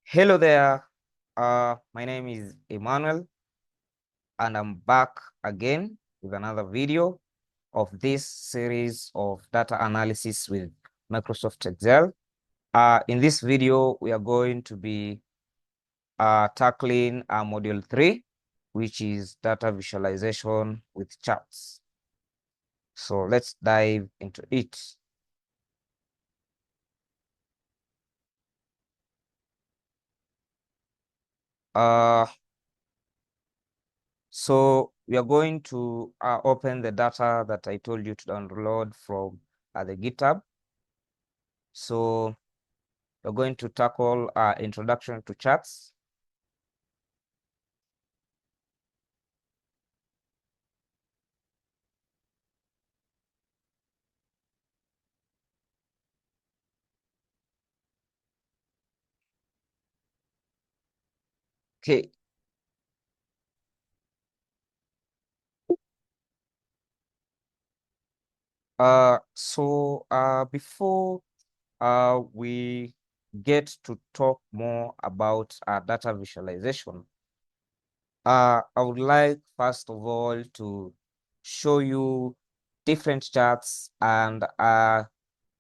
Hello there. My name is Emmanuel, and I'm back again with another video of this series of data analysis with Microsoft Excel. In this video, we are going to be tackling module 3, which is data visualization with charts. So let's dive into it. So we are going to open the data that I told you to download from the GitHub. So we're going to tackle introduction to charts. Okay. Before we get to talk more about data visualization, I would like first of all to show you different charts and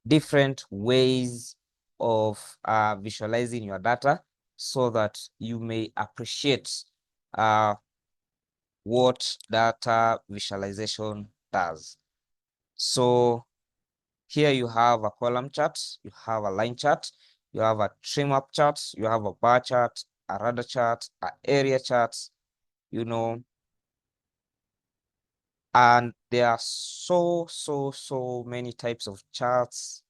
different ways of visualizing your data so that you may appreciate what data visualization does. So here you have a column chart, you have a line chart, you have a trim up chart, you have a bar chart, a radar chart, an area chart, and there are so many types of charts,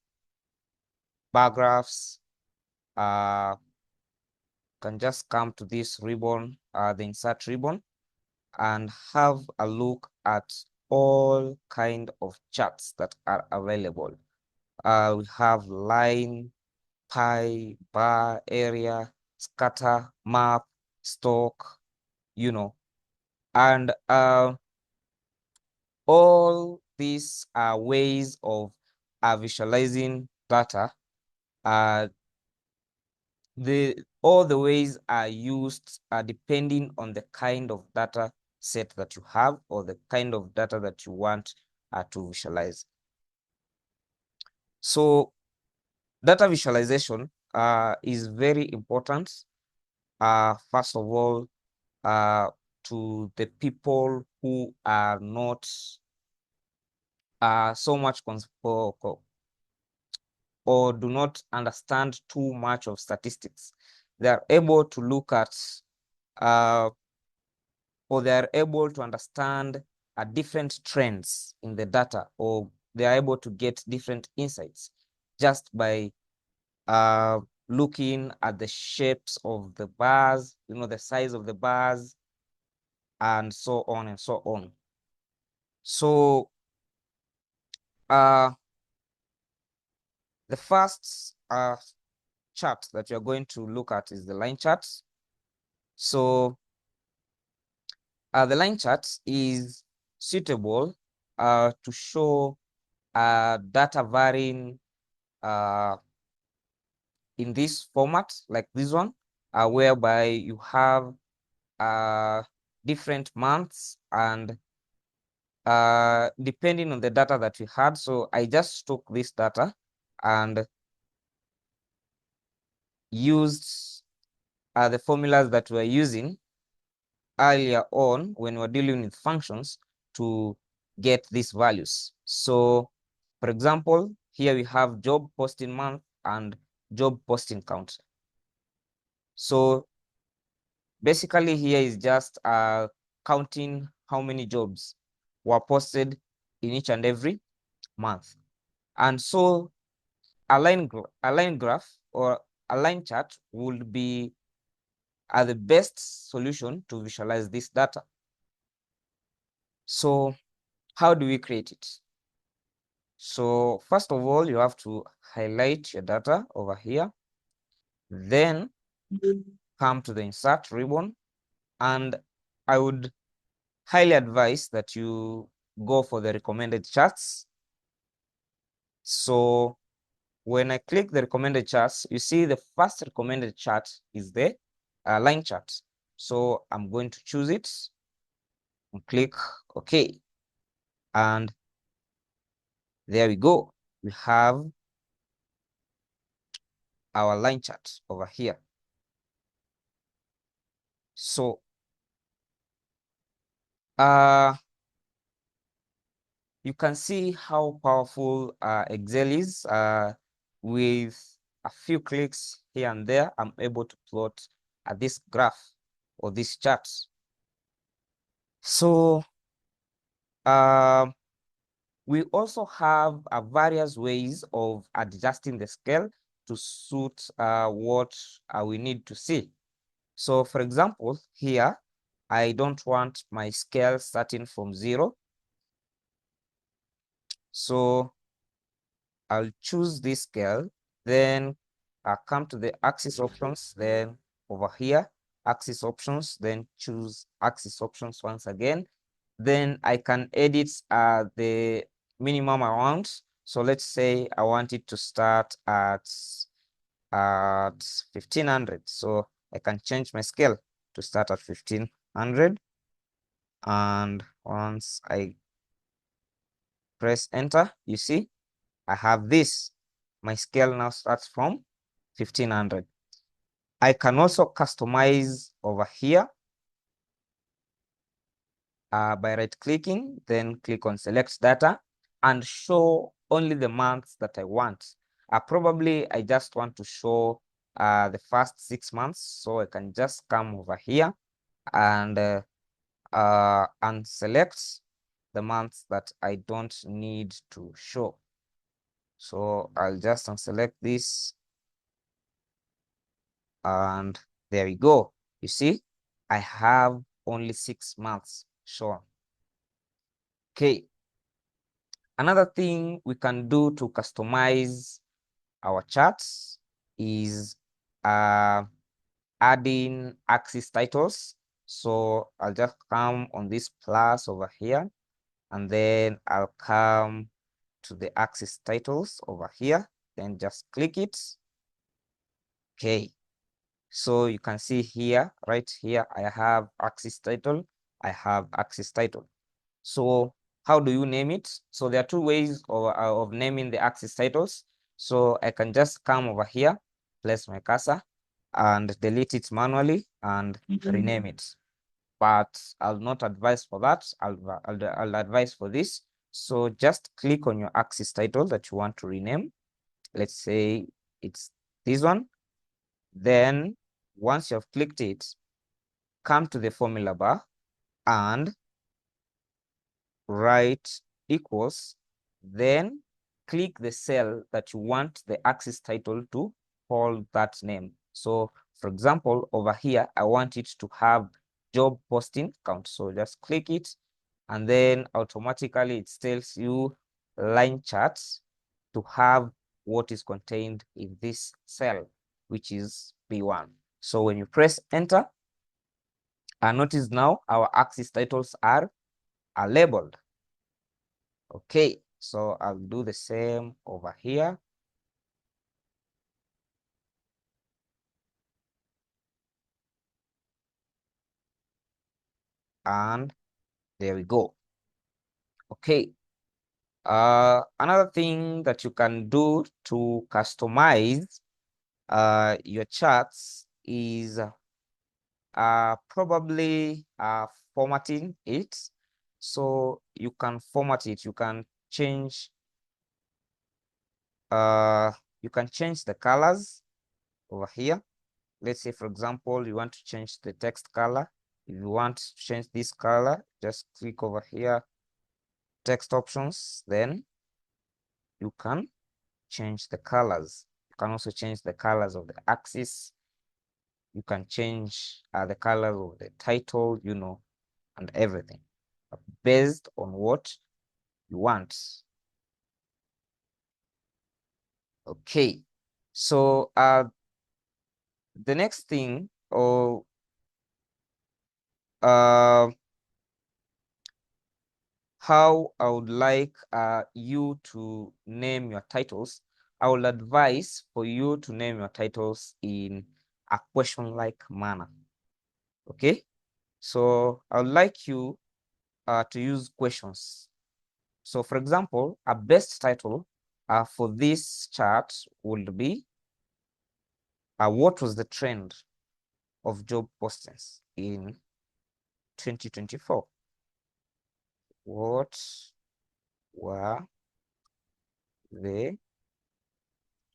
bar graphs. Can just come to this ribbon, the insert ribbon, and have a look at all kind of charts that are available. We have line, pie, bar, area, scatter, map, stock, and all these are ways of visualizing data. All the ways are used depending on the kind of data set that you have or the kind of data that you want to visualize. So data visualization is very important, first of all, to the people who are not so much or do not understand too much of statistics. They are able to look at or they are able to understand different trends in the data, or they are able to get different insights just by looking at the shapes of the bars, the size of the bars, and so on and so on. So the first chart that you're going to look at is the line chart. So the line chart is suitable to show data varying in this format, like this one, whereby you have different months and depending on the data that we had. So I just took this data and used the formulas that we're using earlier on when we're dealing with functions to get these values. So for example, here we have job posting month and job posting count. So basically here is just counting how many jobs were posted in each and every month. And so a line graph or a line chart would be the best solution to visualize this data. So how do we create it? So first of all, you have to highlight your data over here, then come to the insert ribbon, and I would highly advise that you go for the recommended charts. So when I click the recommended charts, you see the first recommended chart is the line chart. So I'm going to choose it and click OK. And there we go. We have our line chart over here. So you can see how powerful Excel is. With a few clicks here and there, I'm able to plot this graph or this chart. So we also have various ways of adjusting the scale to suit what we need to see. So for example, here, I don't want my scale starting from 0. So I'll choose this scale, then I'll come to the axis options, then over here, axis options, then choose axis options once again. Then I can edit the minimum amount. So let's say I want it to start at 1500. So I can change my scale to start at 1500. And once I press enter, you see, I have this. My scale now starts from 1500. I can also customize over here by right-clicking, then click on select data and show only the months that I want. Probably I just want to show the first 6 months, so I can just come over here and select the months that I don't need to show. So I'll just unselect this, and there we go. You see, I have only 6 months shown. Okay. Another thing we can do to customize our charts is adding axis titles. So I'll just come on this plus over here, and then I'll come to the axis titles over here, then just click it. Okay. So you can see here, right here, I have axis title, I have axis title. So how do you name it? So there are two ways of naming the axis titles. So I can just come over here, place my cursor, and delete it manually and rename it. But I'll not advise for that. I'll advise for this. So just click on your axis title that you want to rename. Let's say it's this one. Then once you've clicked it, come to the formula bar and write equals, then click the cell that you want the axis title to hold that name. So for example, over here, I want it to have job posting count. So just click it, and then automatically it tells you line charts to have what is contained in this cell, which is B1. So when you press enter, notice now our axis titles are labeled. Okay, so I'll do the same over here. And there we go. Okay. Another thing that you can do to customize your charts is probably formatting it. So you can format it. You can change the colors over here. Let's say, for example, you want to change the text color. If you want to change this color, just click over here, text options, then you can change the colors. You can also change the colors of the axis. You can change the color of the title, and everything based on what you want. Okay, so the next thing, or how I would like you to name your titles. I will advise for you to name your titles in a question-like manner. Okay, so I would like you to use questions. So for example, a best title for this chart would be what was the trend of job postings in 2024? What were the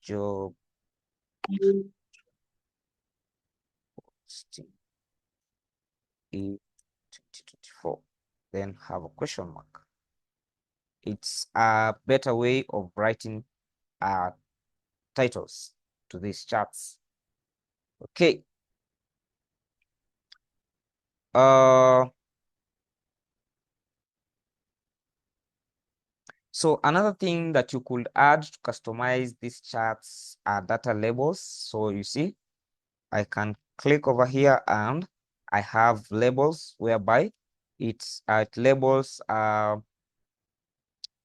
job postings in 2024? Then have a question mark. It's a better way of writing titles to these charts. Okay. So another thing that you could add to customize these charts are data labels. So you see, I can click over here and I have labels whereby it labels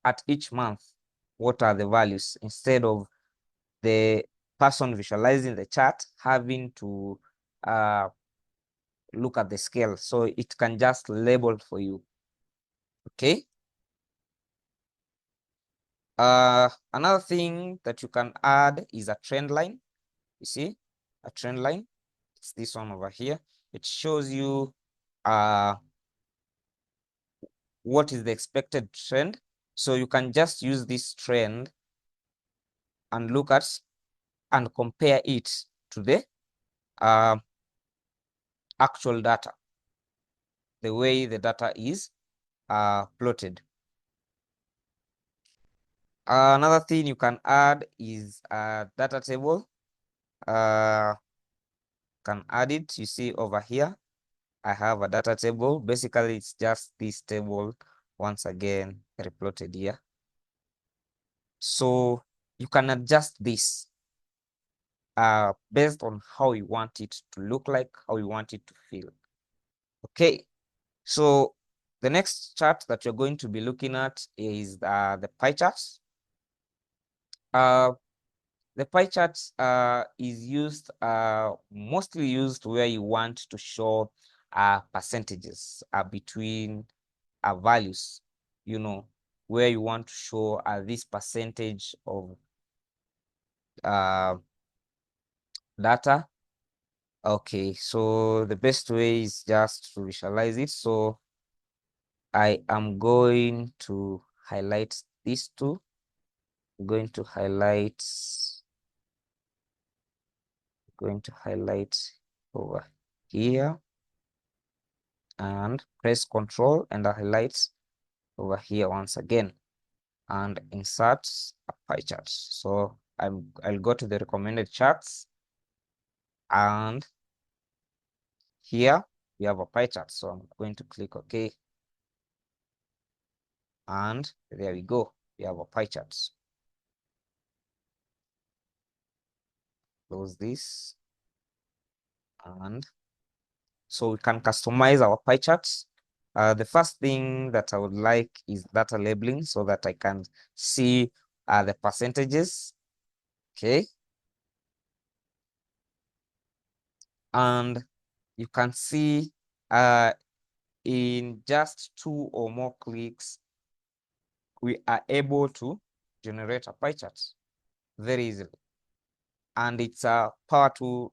at each month what are the values, instead of the person visualizing the chart having to look at the scale. So it can just label for you. Okay. Another thing that you can add is a trend line. You see, a trend line. It's this one over here. It shows you what is the expected trend. So you can just use this trend and look at and compare it to the actual data, the way the data is plotted. Another thing you can add is a data table. Can add it. You see over here, I have a data table. Basically, it's just this table once again replotted here. So you can adjust this based on how you want it to look like, how you want it to feel. Okay, so the next chart that you're going to be looking at is the pie charts. The pie chart is used mostly used where you want to show percentages between values, you know, where you want to show this percentage of data. Okay, so the best way is just to visualize it. So I am going to highlight these two. I'm going to highlight over here and press Control and highlight over here once again and insert a pie chart. So I'll go to the recommended charts, and here we have a pie chart. So I'm going to click OK, and there we go. We have a pie chart. Close this, and so we can customize our pie charts. The first thing that I would like is data labeling so that I can see the percentages. Okay. And you can see in just 2 or more clicks, we are able to generate a pie chart very easily. And it's a powerful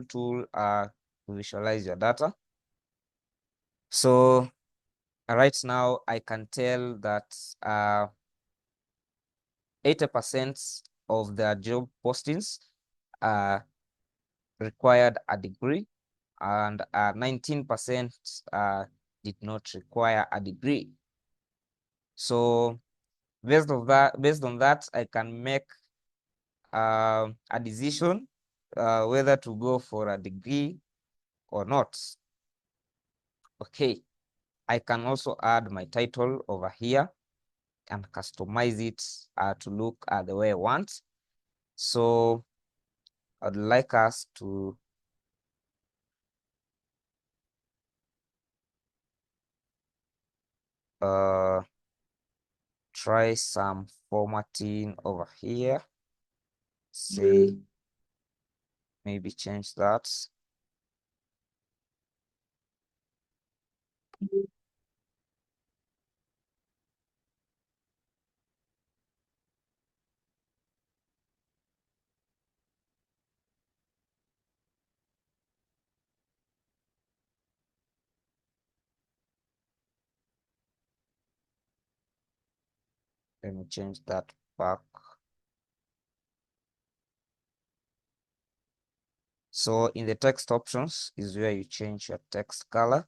tool to visualize your data. So right now I can tell that 80% of the job postings required a degree, and 19% did not require a degree. So based on that, I can make a decision whether to go for a degree or not. Okay, I can also add my title over here and customize it to look the way I want. So I'd like us to try some formatting over here. Say, maybe change that. Let me change that back. So in the text options is where you change your text color.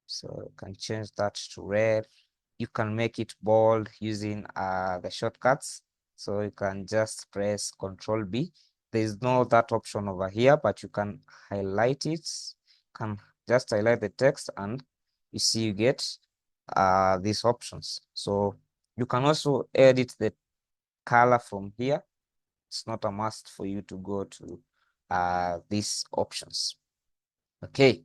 So you can change that to red. You can make it bold using the shortcuts. So you can just press Control B. There is no that option over here, but you can highlight it. You can just highlight the text and you see you get these options. So you can also edit the color from here. It's not a must for you to go to these options. Okay.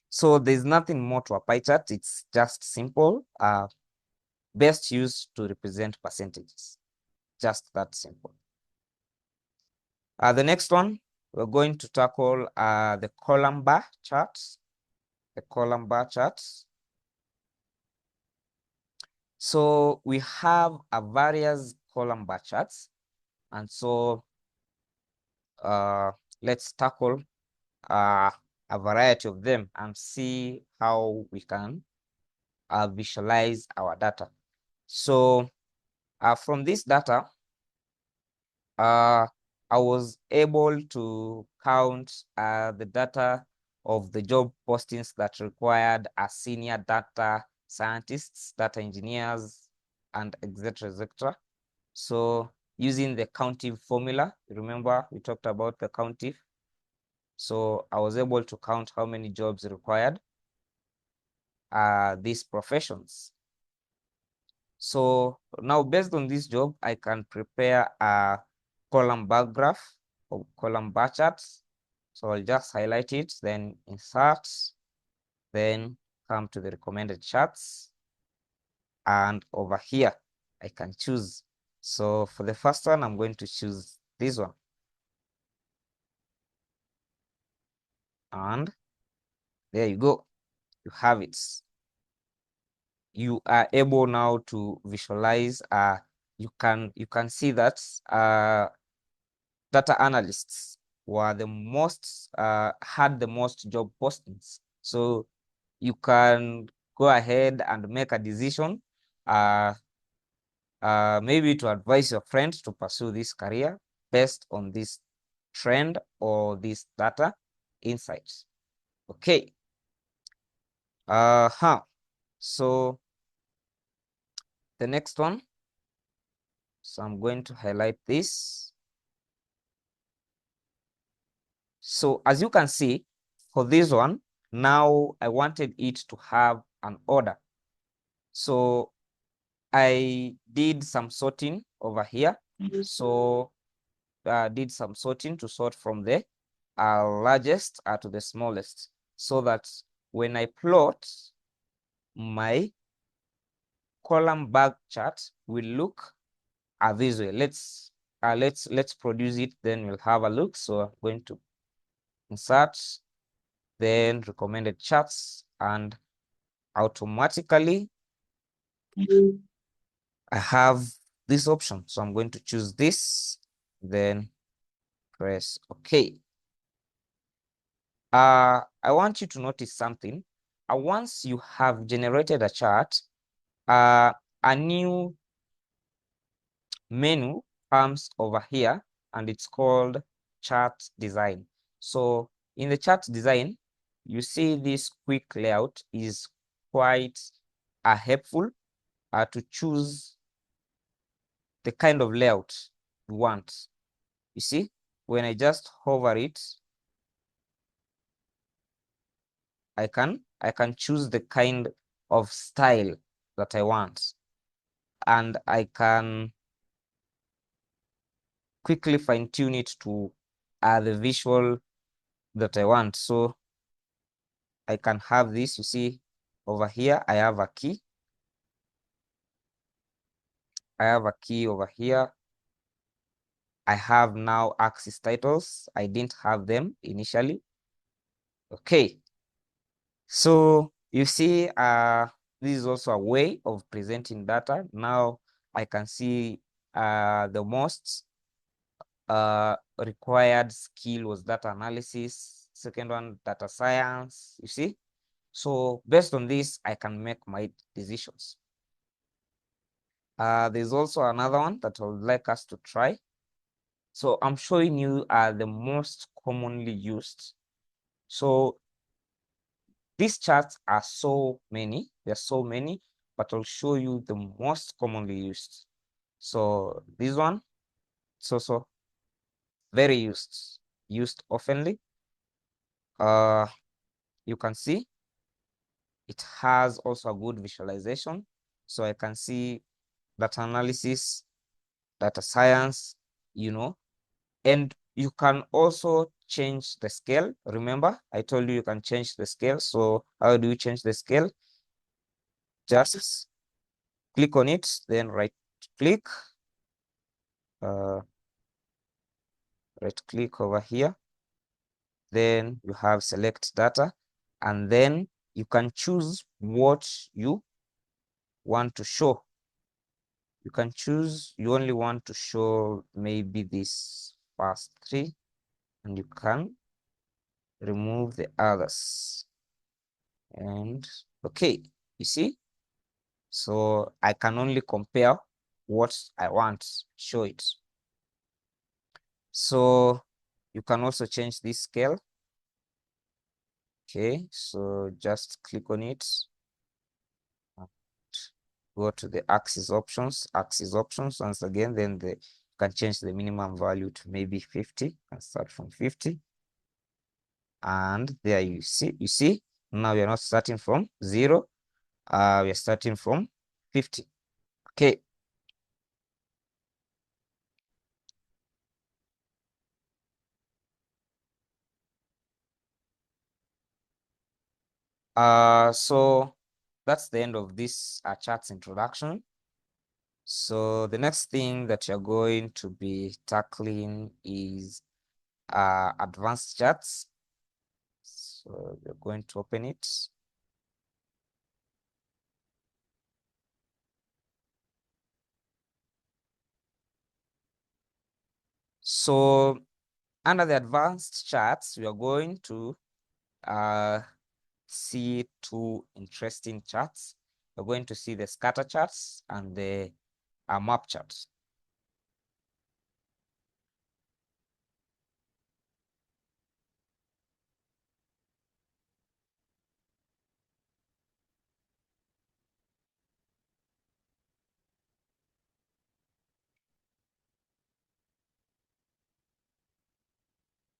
So there's nothing more to a pie chart. It's just simple. Best used to represent percentages. Just that simple. The next one, we're going to tackle the column bar charts. The column bar charts. So we have a various column bar charts. And so let's tackle a variety of them and see how we can visualize our data. So from this data, I was able to count the data of the job postings that required a senior data scientists, data engineers, and etc. etc. So using the countif formula, remember we talked about the countif. So I was able to count how many jobs required these professions. So now based on this job, I can prepare a column bar graph or column bar charts. So I'll just highlight it, then insert, then come to the recommended charts. And over here, I can choose. So for the first one, I'm going to choose this one. And there you go. You have it. You are able now to visualize. You can see that data analysts were the most had the most job postings. So you can go ahead and make a decision, maybe to advise your friend to pursue this career based on this trend or this data insights. Okay. So the next one. So I'm going to highlight this. So as you can see, for this one, now I wanted it to have an order. So I did some sorting over here. So did some sorting to sort from the largest to the smallest, so that when I plot my column bar chart will look this way. Let's produce it, then we'll have a look. So I'm going to insert, then recommended charts, and automatically I have this option. So I'm going to choose this, then press OK. I want you to notice something. Once you have generated a chart, a new menu comes over here, and it's called chart design. So in the chart design, you see this quick layout is quite helpful to choose the kind of layout you want. You see, when I just hover it, I can choose the kind of style that I want, and I can quickly fine tune it to the visual that I want. So I can have this, you see, over here, I have a key. I have a key over here. I have now axis titles. I didn't have them initially. Okay. So you see, this is also a way of presenting data. Now I can see the most required skill was data analysis. Second one, data science, you see? So based on this, I can make my decisions. There's also another one that I would like us to try. So I'm showing you the most commonly used. So these charts are so many, there's so many, but I'll show you the most commonly used. So this one, it's also very used oftenly. You can see it has also a good visualization. So I can see data analysis, data science, you know, and you can also change the scale. Remember, I told you can change the scale. So how do you change the scale? Just click on it, then right click over here. Then you have select data, and then you can choose what you want to show. You can choose, you only want to show maybe this first three, and you can remove the others. And okay, you see, so I can only compare what I want to show it. So you can also change this scale. Okay, so just click on it, go to the axis options, once again, then you can change the minimum value to maybe 50 and start from 50. And there you see, now we are not starting from 0, we are starting from 50. Okay. So that's the end of this charts introduction. So the next thing that you're going to be tackling is advanced charts. So we're going to open it. So under the advanced charts, we are going to see two interesting charts. We're going to see the scatter charts and the map charts.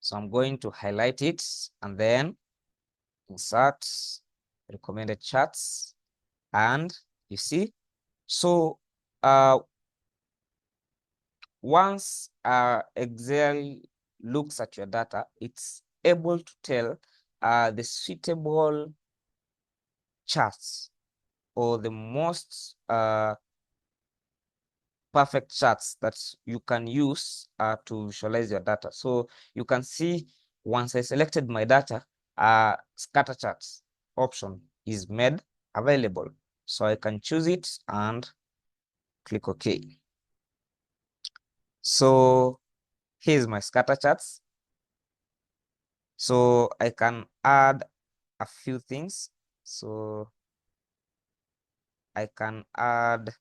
So I'm going to highlight it and then insert recommended charts. And you see, so once Excel looks at your data, it's able to tell the suitable charts or the most perfect charts that you can use to visualize your data. So you can see once I selected my data, scatter charts option is made available. So I can choose it and click OK. So here's my scatter charts. So I can add a few things. So I can add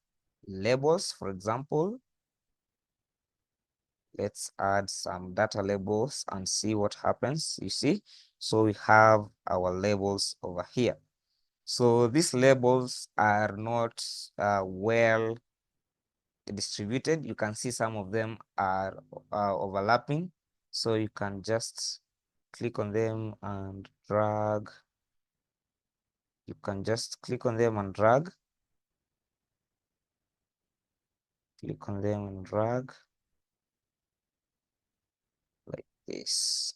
labels, for example. Let's add some data labels and see what happens. You see, so we have our labels over here. So these labels are not well distributed. You can see some of them are overlapping. So you can just click on them and drag. You can just click on them and drag. Click on them and drag like this.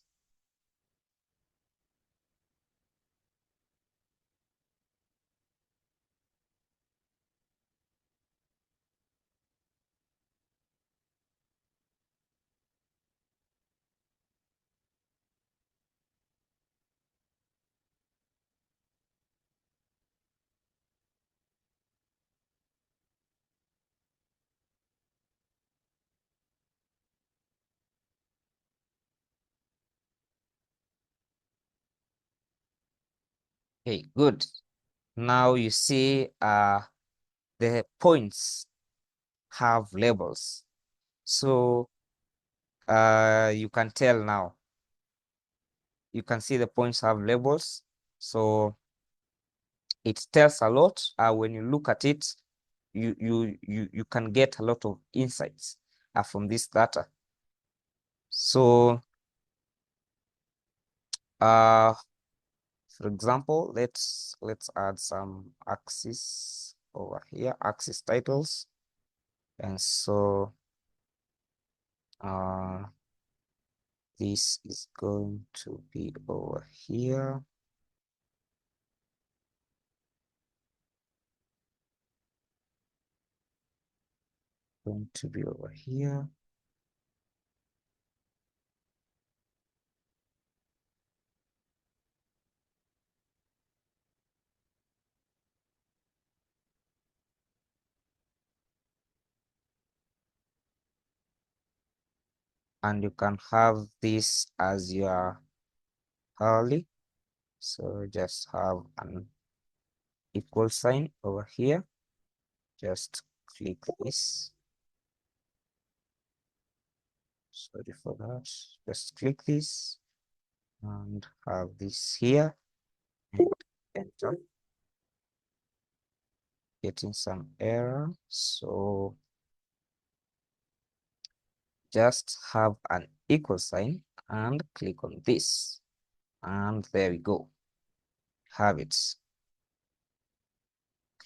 Okay, good. Now you see the points have labels. So you can tell now. You can see the points have labels. So it tells a lot. When you look at it, you can get a lot of insights from this data. So for example, let's add some axis over here, axis titles. And so this is going to be over here. Going to be over here. And you can have this as your curly. So just have an equal sign over here. Just click this. Sorry for that. Just click this and have this here and enter. Getting some error. So just have an equal sign and click on this. And there we go. Have it.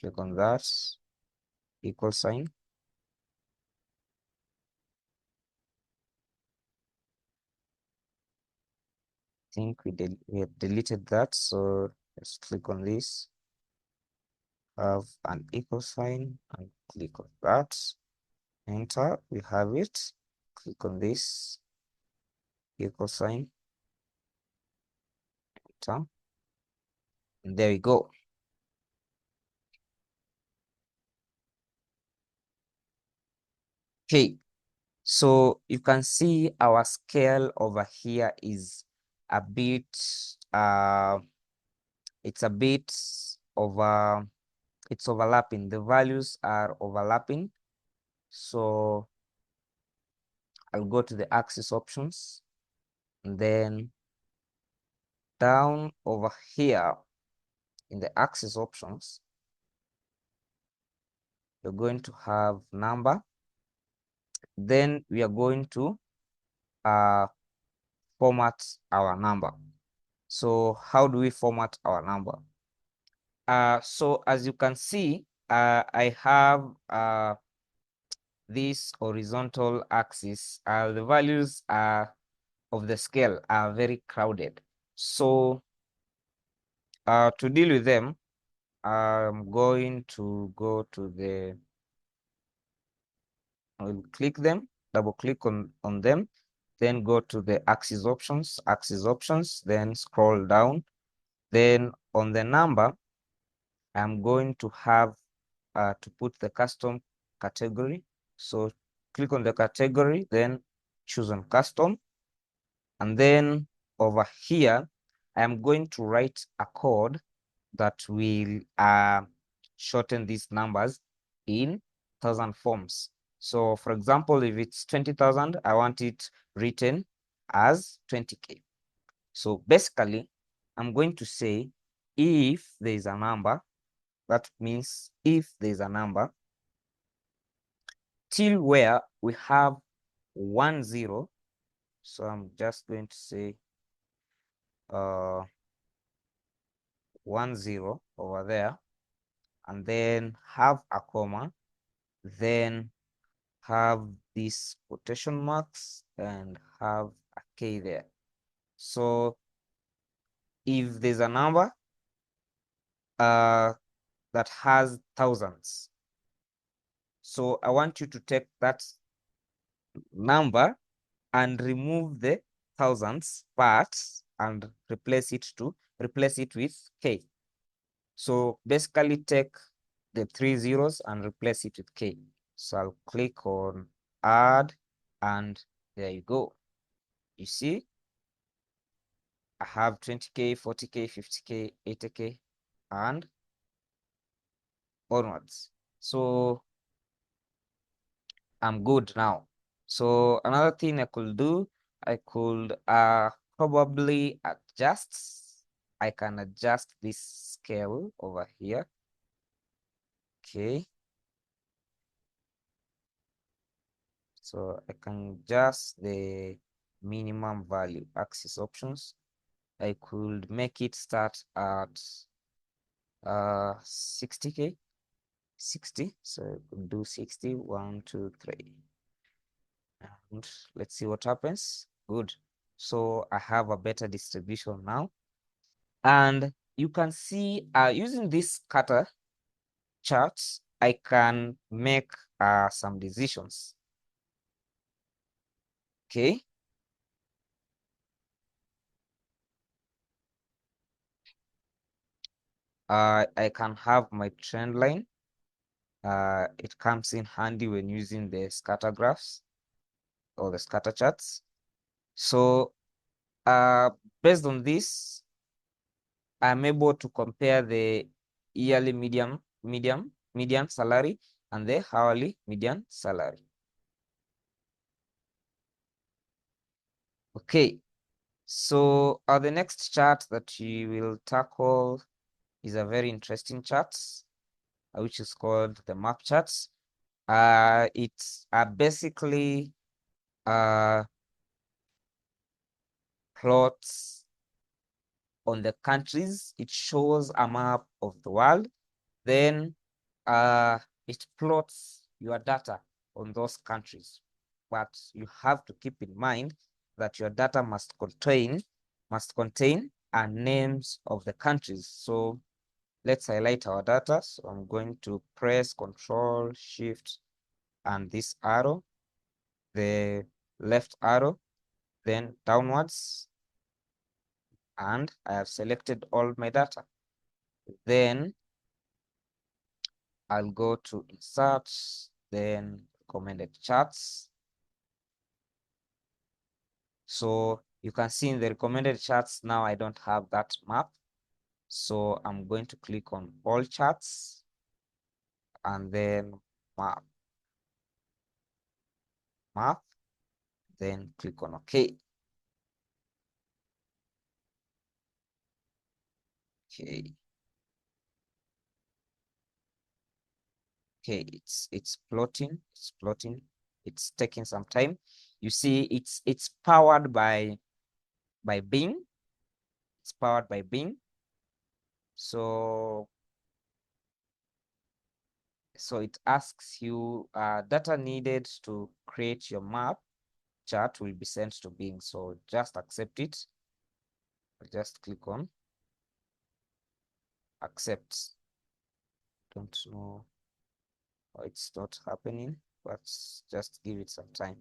Click on that equal sign. I think we had deleted that, so let's click on this. Have an equal sign and click on that. Enter. We have it. Click on this equal sign. Enter. And there we go. Okay. So you can see our scale over here is a bit it's a bit over it's overlapping. The values are overlapping. So I'll go to the axis options and then down over here in the axis options, you're going to have number. Then we are going to format our number. So how do we format our number? So as you can see, I have this horizontal axis. The values of the scale are very crowded. So to deal with them, I'm going to go to the, I'll click them, double click on them, then go to the axis options, then scroll down. Then on the number, I'm going to have to put the custom category. So click on the category, then choose on custom. And then over here, I'm going to write a code that will shorten these numbers in 1,000 forms. So for example, if it's 20,000, I want it written as 20K. So basically, I'm going to say if there is a number, that means if there is a number till where we have 10. So I'm just going to say 10 over there, and then have a comma, then have these quotation marks and have a K there. So if there's a number that has thousands, so I want you to take that number and remove the thousands part and replace it with K. So basically take the 3 zeros and replace it with K. So I'll click on add and there you go. You see, I have 20K, 40K, 50K, 80K. and onwards. So I'm good now. So another thing I could do, I could probably adjust. I can adjust this scale over here. Okay. So I can adjust the minimum value axis options. I could make it start at 60K, 60. So I could do 60, 1, 2, 3. And let's see what happens. Good. So I have a better distribution now. And you can see using this scatter charts, I can make some decisions. Okay. I can have my trend line. It comes in handy when using the scatter graphs or the scatter charts. So based on this, I'm able to compare the yearly median salary and the hourly median salary. Okay, so the next chart that we will tackle is a very interesting chart, which is called the map charts. It's basically plots on the countries. It shows a map of the world. Then it plots your data on those countries. But you have to keep in mind that your data must contain names of the countries. So let's highlight our data. So I'm going to press Control Shift and this arrow, the left arrow, then downwards, and I have selected all my data. Then I'll go to Insert, then Recommended Charts. So you can see in the recommended charts now I don't have that map. So I'm going to click on All Charts and then Map, then click on OK. Okay. Okay, it's plotting, it's taking some time. You see, it's powered by Bing. It's powered by Bing. So it asks you data needed to create your map chart will be sent to Bing. So just accept it. Just click on accept. Don't know why it's not happening, but just give it some time.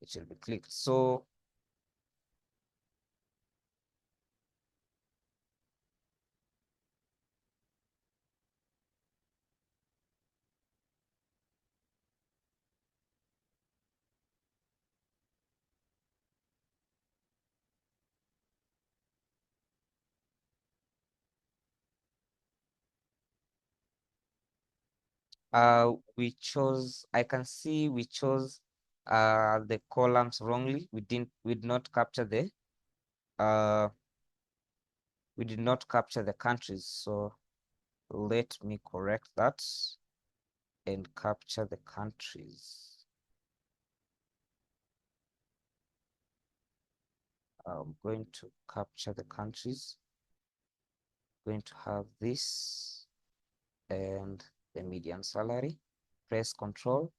It will be clicked. So I can see we chose the columns wrongly. We did not capture the we did not capture the countries. So let me correct that and capture the countries. I'm going to capture the countries. Going to have this and the median salary. Press Control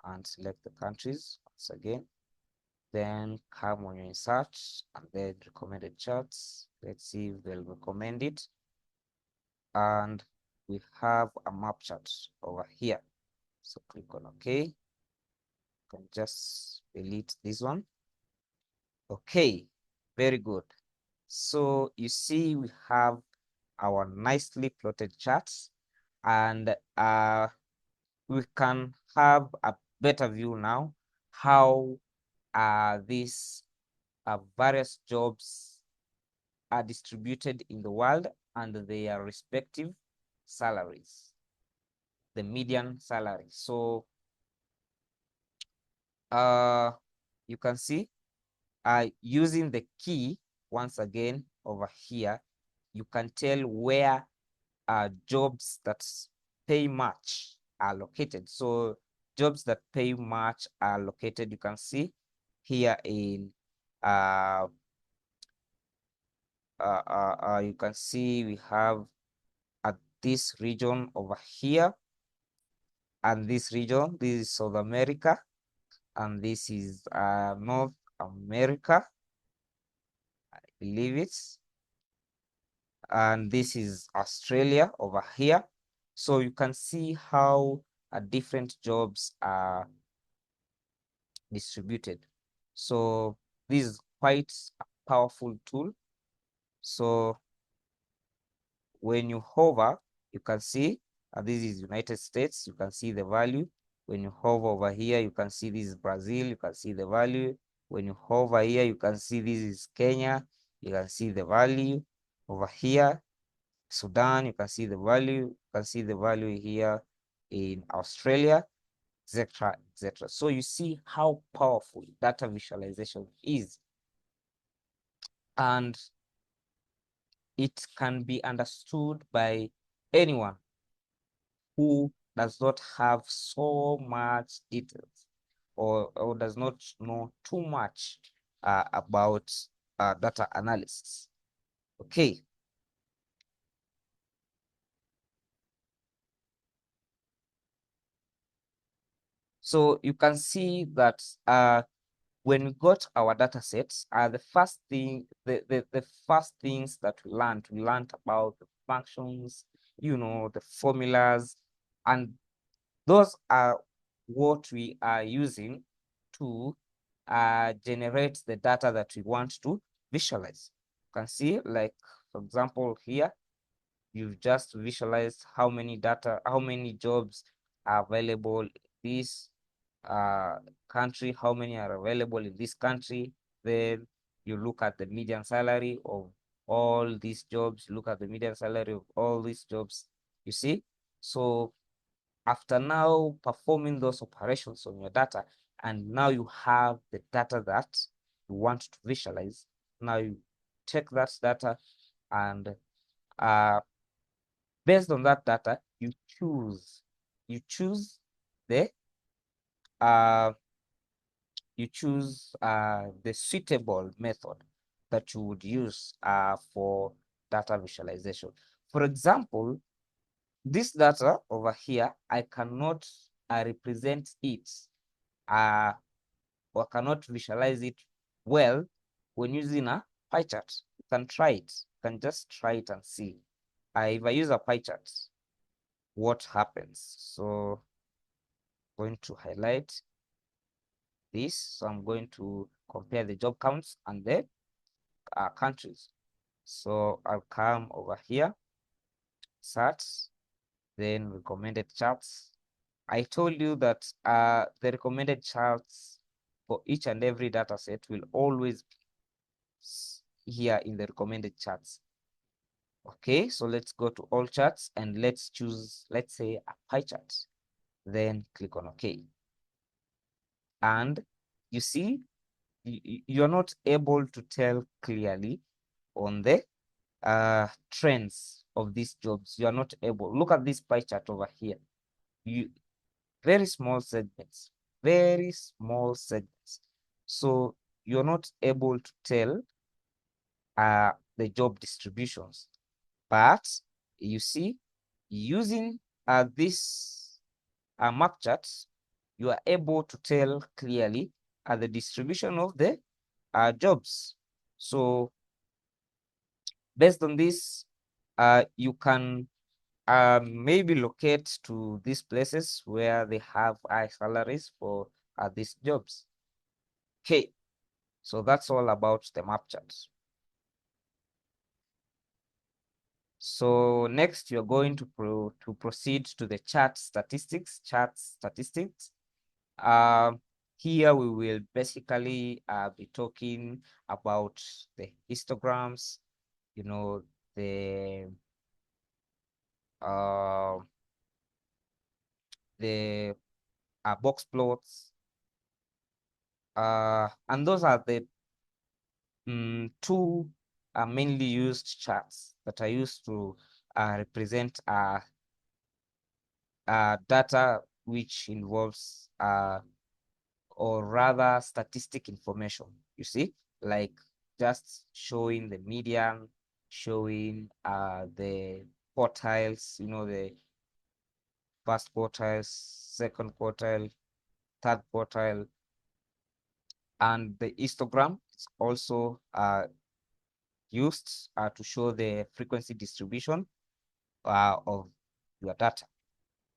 and select the countries once again. Then come on your insert and then recommended charts. Let's see if they'll recommend it. And we have a map chart over here. So click on OK. You can just delete this one. Okay, very good. So you see we have our nicely plotted charts, and we can have a better view now how these various jobs are distributed in the world and their respective salaries, the median salary. So you can see using the key once again over here, you can tell where jobs that pay much are located. So jobs that pay much are located, you can see here in you can see we have at this region over here, and this region, this is South America, and this is North America, I believe it's, and this is Australia over here. So you can see how different jobs are distributed. So this is quite a powerful tool. So when you hover, you can see this is United States. You can see the value. When you hover over here, you can see this is Brazil. You can see the value. When you hover here, you can see this is Kenya. You can see the value over here. Sudan, you can see the value. You can see the value here in Australia, etc., etc. So you see how powerful data visualization is, and it can be understood by anyone who does not have so much details, or does not know too much about data analysis. Okay. So you can see that when we got our data sets, the first things that we learned about the functions, the formulas, and those are what we are using to generate the data that we want to visualize. You can see, like, for example, here, you've just visualized how many jobs are available in this uh, country, how many are available in this country. Then you look at the median salary of all these jobs, look at the median salary of all these jobs, you see? So after now performing those operations on your data, and now you have the data that you want to visualize, now you take that data, and based on that data, you choose the uh, the suitable method that you would use for data visualization. For example, this data over here, I cannot represent it or cannot visualize it well when using a pie chart. You can try it. You can just try it and see. If I use a pie chart, what happens? So I'm going to highlight this. So I'm going to compare the job counts and the countries. So I'll come over here, charts, then recommended charts. I told you that the recommended charts for each and every data set will always be here in the recommended charts. Okay, so let's go to all charts and let's choose, let's say, a pie chart. Then click on OK. And you see, you're not able to tell clearly on the trends of these jobs. You are not able. Look at this pie chart over here. Very small segments, very small segments. So you're not able to tell the job distributions. But you see, using this map charts, you are able to tell clearly the distribution of the jobs. So based on this, you can maybe locate to these places where they have high salaries for these jobs. Okay, so that's all about the map charts. So next, you're going to proceed to the chart statistics. Here we will basically be talking about the histograms, the uh, the box plots, and those are the two mainly used charts that are used to represent data which involves or rather statistic information, you see, like just showing the median, showing the quartiles, the first quartile, second quartile, third quartile, and the histogram is also used to show the frequency distribution of your data.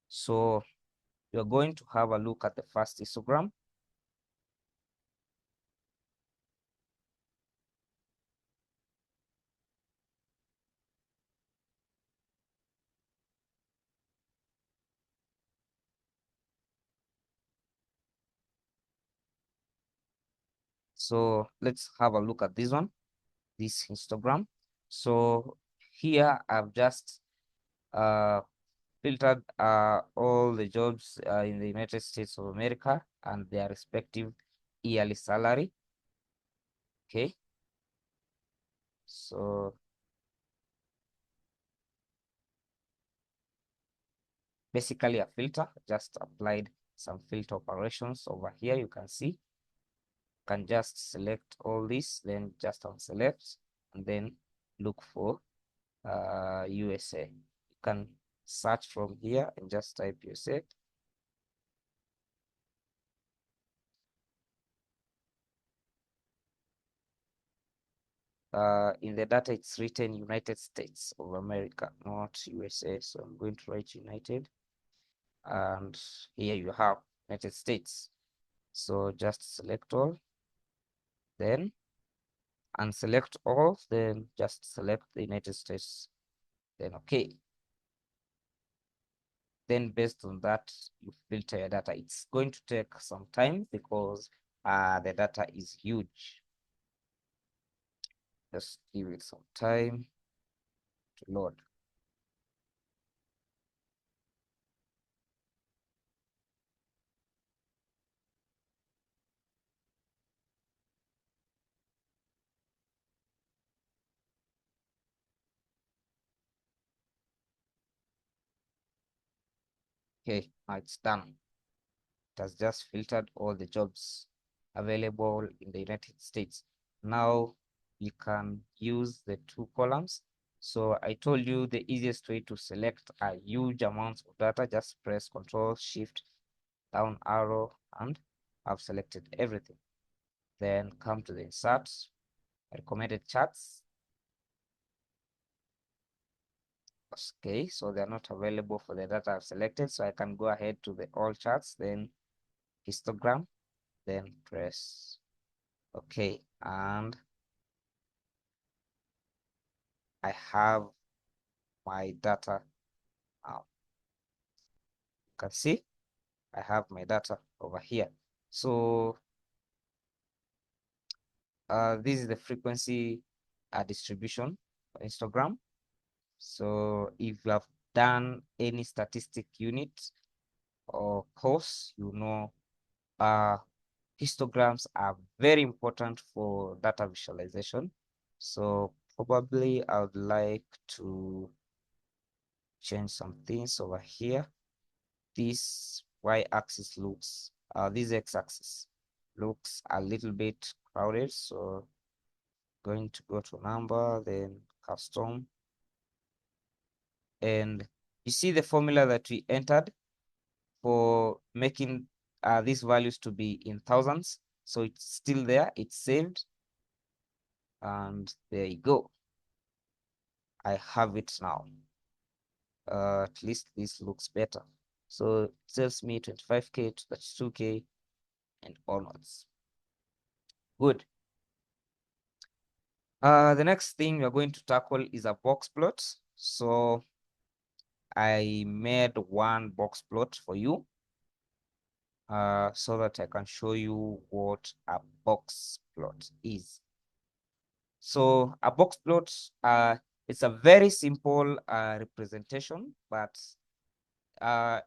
So you're going to have a look at the first histogram. So let's have a look at this one, this histogram. So here I've just uh, filtered all the jobs in the United States of America and their respective yearly salary. Okay, so basically a filter, just applied some filter operations over here. You can see, can just select all this, then just unselect, and then look for USA. You can search from here and just type USA. In the data, it's written United States of America, not USA. So I'm going to write United, and here you have United States. So just select all, then unselect all, then just select the United States, then okay. Then based on that, you filter your data. It's going to take some time because the data is huge. Just give it some time to load. Okay, now it's done. It has just filtered all the jobs available in the United States. Now you can use the two columns. So I told you the easiest way to select a huge amounts of data, just press Control Shift down arrow, and I've selected everything. Then come to the insert, recommended charts. Okay, so they're not available for the data I've selected. So I can go ahead to the all charts, then histogram, then press okay, and I have my data now. You can see I have my data over here. So this is the frequency distribution for histogram. So if you have done any statistic unit or course, you know histograms are very important for data visualization. So probably I would like to change some things over here. This y-axis looks, this x-axis looks a little bit crowded. So going to go to number, then custom. And you see the formula that we entered for making these values to be in thousands. So it's still there, it's saved. And there you go. I have it now. At least this looks better. So it tells me 25K to 32K and onwards. Good. The next thing we're going to tackle is a box plot. So I made one box plot for you so that I can show you what a box plot is. So a box plot It's a very simple representation, but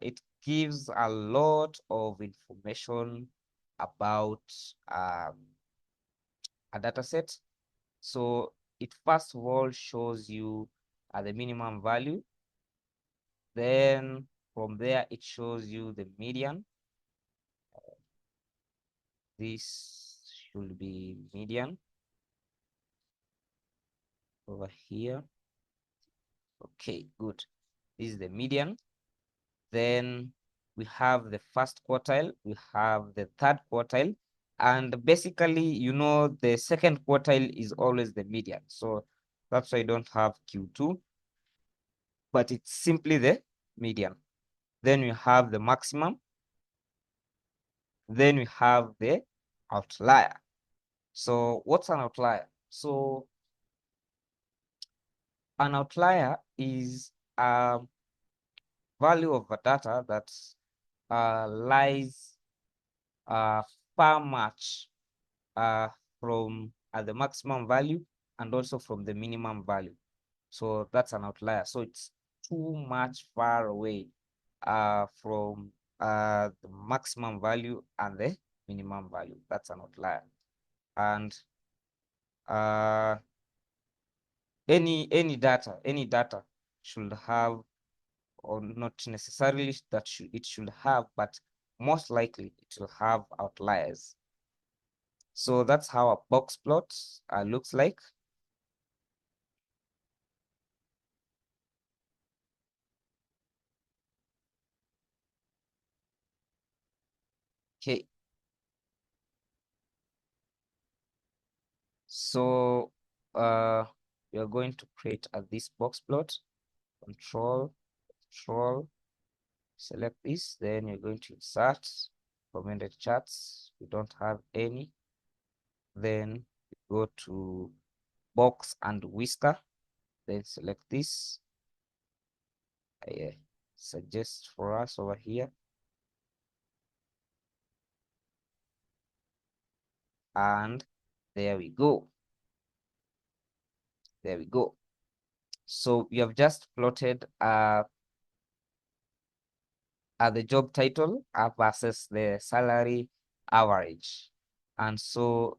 it gives a lot of information about a data set. So it first of all shows you the minimum value. Then from there, it shows you the median. This should be median over here. Okay, good. This is the median. Then we have the first quartile, we have the third quartile, and basically, you know, the second quartile is always the median. So that's why I don't have Q2, but it's simply the median. Then we have the maximum. Then we have the outlier. So what's an outlier? So an outlier is a value of a data that lies far much from the maximum value and also from the minimum value. So that's an outlier. So it's too much far away from the maximum value and the minimum value. That's an outlier. And any data should have, or not necessarily that it should have, but most likely it will have outliers. So that's how a box plot looks like. Okay. So we are going to create this box plot. Control, select this. Then you're going to insert recommended charts. We don't have any. Then go to box and whisker. Then select this. I suggest for us over here. And there we go. There we go. So we have just plotted the job title versus the salary average. And so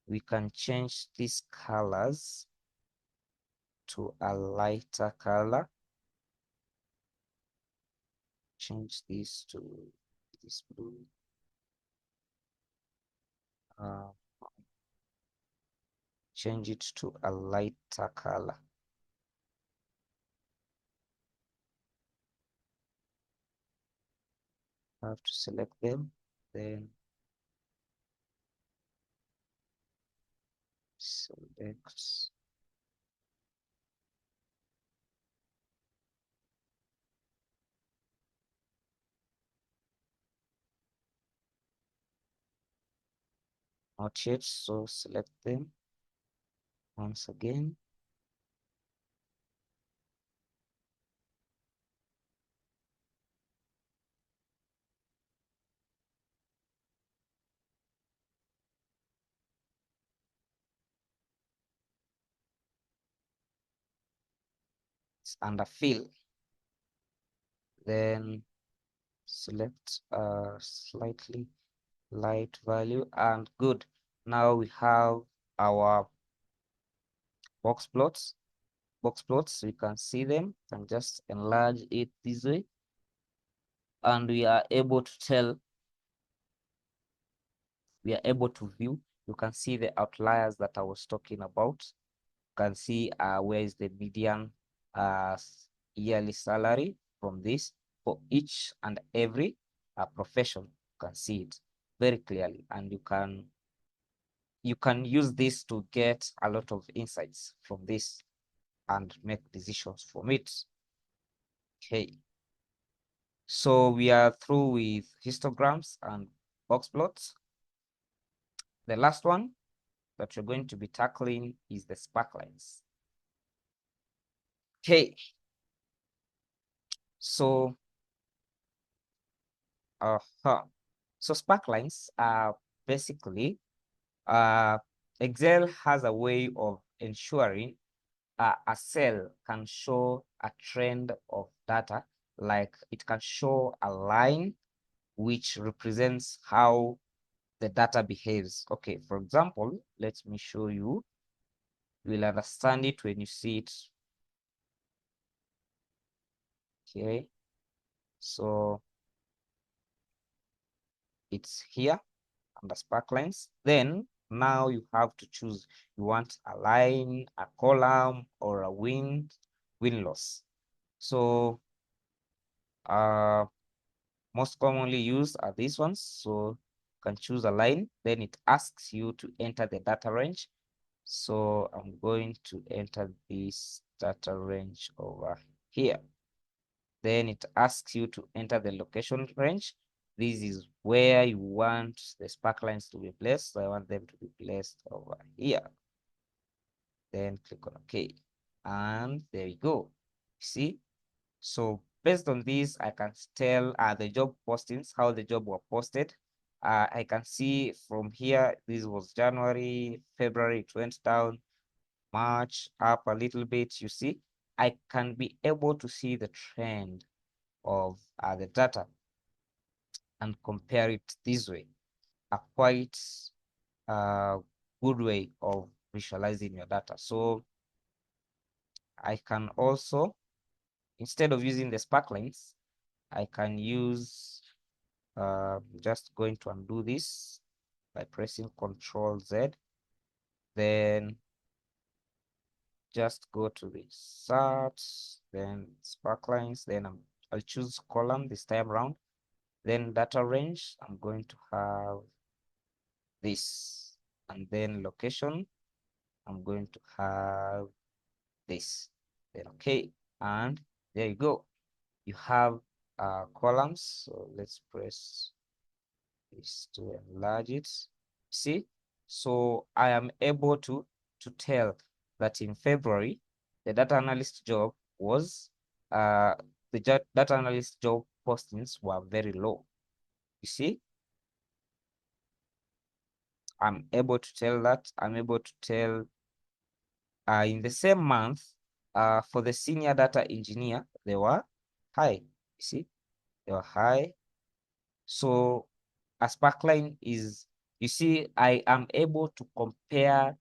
we can change these colors to a lighter color. Change this to this blue. Change it to a lighter color. I have to select them, then select not yet, so select them once again. It's under fill. Then select a slightly light value and good. Now we have our box plots. Box plots, we can see them and just enlarge it this way. And we are able to tell, we are able to view. You can see the outliers that I was talking about. You can see where is the median yearly salary from this for each and every profession. You can see it very clearly, and you can use this to get a lot of insights from this and make decisions from it. Okay. So we are through with histograms and box plots. The last one that you're going to be tackling is the sparklines. Okay. So, so sparklines are basically Excel has a way of ensuring a cell can show a trend of data, like it can show a line which represents how the data behaves. Okay, for example, let me show you. You will understand it when you see it. Okay, so it's here under Sparklines. Then now you have to choose. You want a line, a column, or a win loss. So most commonly used are these ones. So you can choose a line. Then it asks you to enter the data range. So I'm going to enter this data range over here. Then it asks you to enter the location range. This is where you want the sparklines to be placed. So I want them to be placed over here. Then click on OK. And there you go. See? So based on this, I can tell the job postings, how the job were posted. I can see from here, this was January, February, it went down, March up a little bit. You see, I can be able to see the trend of the data and compare it this way. A quite good way of visualizing your data. So I can also, instead of using the sparklines, I can use, just going to undo this by pressing Control Z. Then just go to the charts, then sparklines, then I'll choose column this time around. Then data range, I'm going to have this. And then location, I'm going to have this. Then okay, and there you go. You have columns. So let's press this to enlarge it. See, so I am able to tell that in February the data analyst job was the data analyst job postings were very low. You see, I'm able to tell that. I'm able to tell in the same month for the senior data engineer they were high. You see, they were high. So a sparkline is, you see, I am able to compare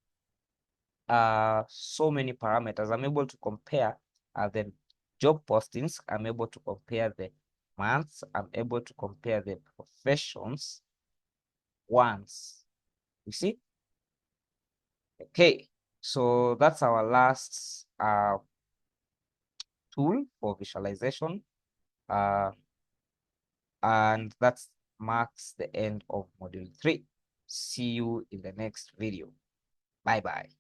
so many parameters. I'm able to compare the job postings. I'm able to compare the months. I'm able to compare the professions once. You see? Okay. So that's our last tool for visualization. And that marks the end of module 3. See you in the next video. Bye bye.